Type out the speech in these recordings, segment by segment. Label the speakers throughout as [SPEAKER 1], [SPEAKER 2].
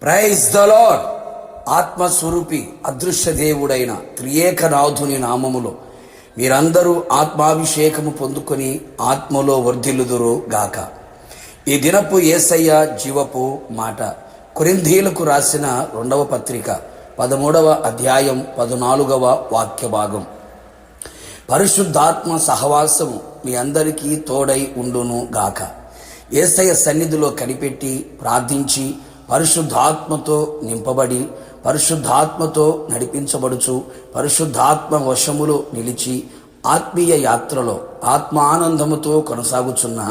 [SPEAKER 1] Praise the lord. ఆత్మస్వరూపి అదృశ్య దేవుడైన త్రియేకనాథుని నామములో మీరందరూ ఆత్మాభిషేకము పొందుకొని ఆత్మలో వర్ధిల్లుదురు గాక. ఈ దినపు యేసయ్య జీవపు మాట కొరింథీయులకు రాసిన 2వ పత్రిక 13వ అధ్యాయం 14వ వాక్య భాగం. పరిశుద్ధాత్మ సహవాసము మీ అందరికీ తోడై ఉండును గాక. యేసయ్య సన్నిధిలో కనిపెట్టి ప్రార్థించి పరిశుద్ధాత్మతో నింపబడి పరిశుద్ధాత్మతో నడిపించబడుచు పరిశుద్ధాత్మ వశములో నిలిచి ఆత్మీయ యాత్రలో ఆత్మానందముతో కొనసాగుచున్న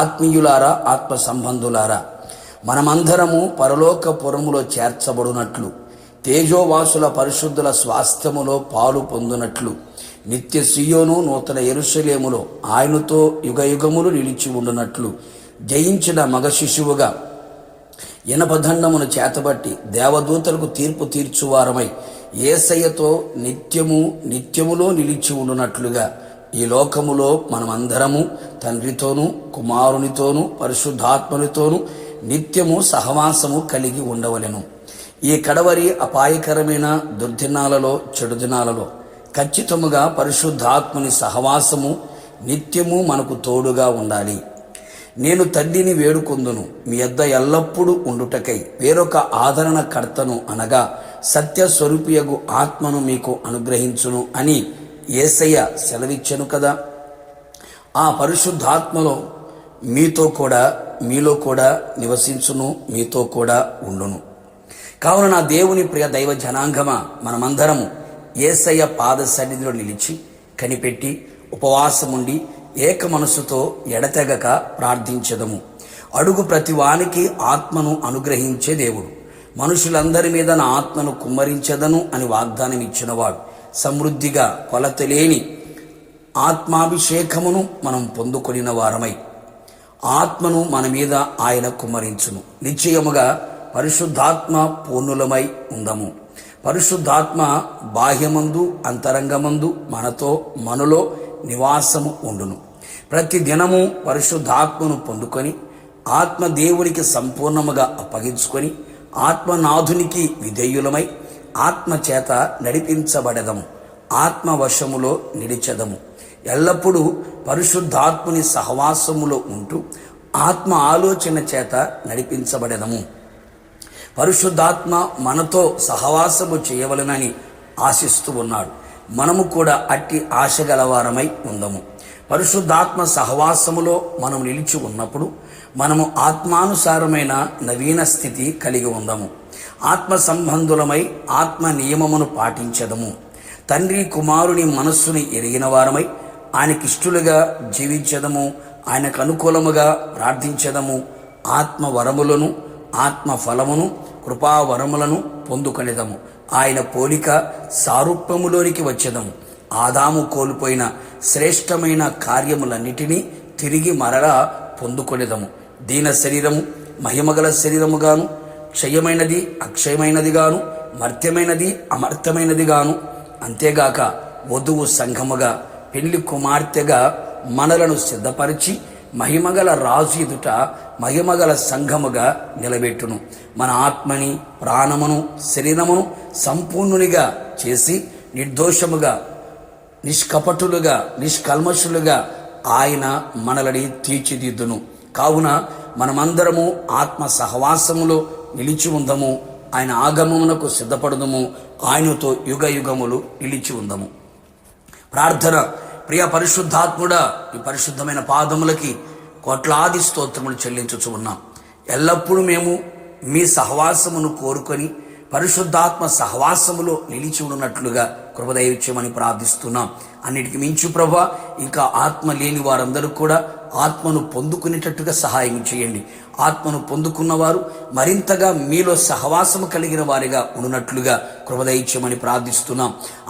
[SPEAKER 1] ఆత్మీయులారా, ఆత్మ సంబంధులారా, మనమందరము పరలోకపురములో చేర్చబడినట్లు, తేజోవాసుల పరిశుద్ధుల స్వాస్థ్యములో పాలు పొందునట్లు, నిత్య సియోను నూతన యెరూషలేములో ఆయనతో యుగయుగములు నిలిచి ఉండునట్లు, జయించిన మగ శిశువుగా ఇనపదండమును చేతబట్టి దేవదూతలకు తీర్పు తీర్చువారమై యేసయ్యతో నిత్యములో నిలిచి ఉండునట్లుగా ఈ లోకములో మనమందరము తండ్రితోనూ కుమారునితోనూ పరిశుద్ధాత్మనితోనూ నిత్యము సహవాసము కలిగి ఉండవలెను. ఈ కడవరి అపాయకరమైన దుర్దినాలలో, చెడు దినాలలో ఖచ్చితముగా పరిశుద్ధాత్మని సహవాసము నిత్యము మనకు తోడుగా ఉండాలి. నేను తండ్రిని వేడుకొందును, మీ యొద్ద ఎల్లప్పుడూ ఉండుటకై వేరొక ఆదరణకర్తను అనగా సత్యస్వరూపియగు ఆత్మను మీకు అనుగ్రహించును అని యేసయ్య సెలవిచ్చెను కదా. ఆ పరిశుద్ధాత్మలో మీలో కూడా నివసించును, మీతో కూడా ఉండును. కావున నా దేవుని ప్రియ దైవ జనాంగమా, మనమందరము యేసయ్య పాద సన్నిధిలో నిలిచి కనిపెట్టి ఉపవాసముండి ఏక మనసుతో ఎడతెగక ప్రార్థించెదము. అడుగు ప్రతివానికి ఆత్మను అనుగ్రహించే దేవుడు, మనుషులందరి మీద నా ఆత్మను కుమ్మరించెదను అని వాగ్దానం ఇచ్చినవాడు, సమృద్ధిగా కొలతలేని ఆత్మాభిషేకమును మనం పొందుకొనిన వారమై ఆత్మను మన మీద ఆయన కుమ్మరించును. నిశ్చయముగా పరిశుద్ధాత్మ పూర్ణులమై ఉందము. పరిశుద్ధాత్మ బాహ్యమందు అంతరంగమందు మనలో నివాసము ఉండును. ప్రతి దినము పరిశుద్ధాత్మను పొందుకొని ఆత్మ దేవునికి సంపూర్ణముగా అప్పగించుకొని ఆత్మనాథునికి విధేయులమై ఆత్మ చేత నడిపించబడదము, ఆత్మ వశములో నిలిచెదము. ఎల్లప్పుడూ పరిశుద్ధాత్మని సహవాసములో ఉంటూ ఆత్మ ఆలోచన చేత నడిపించబడదము. పరిశుద్ధాత్మ మనతో సహవాసము చేయవలనని ఆశిస్తూ ఉన్నాడు. మనము కూడా అట్టి ఆశ గలవారమై ఉందము. పరిశుద్ధాత్మ సహవాసములో మనం నిలిచి ఉన్నప్పుడు మనము ఆత్మానుసారమైన నవీన స్థితి కలిగి ఉందము. ఆత్మ సంబంధులమై ఆత్మ నియమమును పాటించదము. తండ్రి కుమారుని మనస్సుని ఎరిగిన వారమై ఆయనకిష్టులుగా జీవించదము. ఆయనకు అనుకూలముగా ప్రార్థించదము. ఆత్మ వరములను, ఆత్మ ఫలమును, కృపావరములను పొందుకొనిదము. ఆయన పోలిక సారూప్యములోనికి వచ్చేదము. ఆదాము కోల్పోయిన శ్రేష్టమైన కార్యములన్నిటినీ తిరిగి మరలా పొందుకొనిదము. దీన శరీరము మహిమగల శరీరముగాను, క్షయమైనది అక్షయమైనదిగాను, మర్త్యమైనది అమర్త్యమైనదిగాను, అంతేగాక వధువు సంఘముగా పెళ్లి కుమార్తెగా మనలను సిద్ధపరిచి మహిమగల రాజు ఎదుట మహిమగల సంఘముగా నిలబెట్టును. మన ఆత్మని, ప్రాణమును, శరీరమును సంపూర్ణునిగా చేసి నిర్దోషముగా, నిష్కపటులుగా, నిష్కల్మషులుగా ఆయన మనలని తీర్చిదిద్దును. కావున మనమందరము ఆత్మ సహవాసములో నిలిచి ఉందము. ఆయన ఆగమమునకు సిద్ధపడదము. ఆయనతో యుగ యుగములు నిలిచి ఉందము. ప్రార్థన. ప్రియ పరిశుద్ధాత్ముడా, ఈ పరిశుద్ధమైన పాదములకి కోట్లాది స్తోత్రములు చెల్లించుచు ఉన్నాం. ఎల్లప్పుడూ మేము మీ సహవాసమును కోరుకొని పరిశుద్ధాత్మ సహవాసములో నిలిచి ఉన్నట్లుగా కృపదయచేయమని ప్రార్థిస్తున్నాం. అన్నిటికి మించు ప్రభువా, ఇంకా ఆత్మ లేని వారందరూ కూడా ఆత్మను పొందుకునేటట్టుగా సహాయం చేయండి. ఆత్మను పొందుకున్నవారు మరింతగా మీలో సహవాసము కలిగిన వారిగా ఉన్నట్లుగా కృపదయచేయమని ప్రార్థిస్తున్నాం.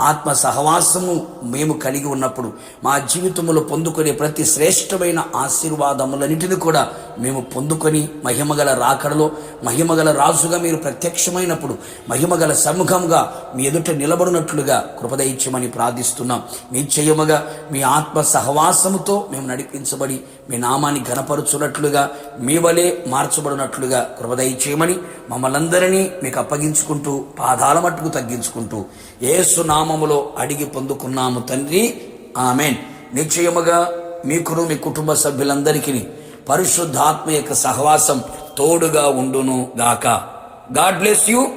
[SPEAKER 1] ఆత్మ సహవాసము మేము కలిగి ఉన్నప్పుడు మా జీవితంలో పొందుకునే ప్రతి శ్రేష్టమైన ఆశీర్వాదములన్నిటిని కూడా మేము పొందుకొని మహిమగల రాకడలో మహిమగల రాజుగా మీరు ప్రత్యక్షమైనప్పుడు మహిమగల సముఖంగా మీ ఎదుట నిలబడినట్లుగా కృపదయచేయమని ప్రార్థిస్తున్నాం. నిశ్చయముగా మీ ఆత్మ సహవాసముతో మేము నడిపించబడి మీ నామాన్ని ఘనపరచున్నట్లుగా మీ వలె మార్చబడినట్లుగా కృప దయచేయమని మమ్మల్ని అందరినీ మీకు అప్పగించుకుంటూ పాదాల మట్టుకు తగ్గించుకుంటూ యేసు నామములో అడిగి పొందుకున్నాము తండ్రి, ఆమెన్. నిశ్చయముగా మీకును మీ కుటుంబ సభ్యులందరికీ పరిశుద్ధాత్మ యొక్క సహవాసం తోడుగా ఉండును గాక. God bless you.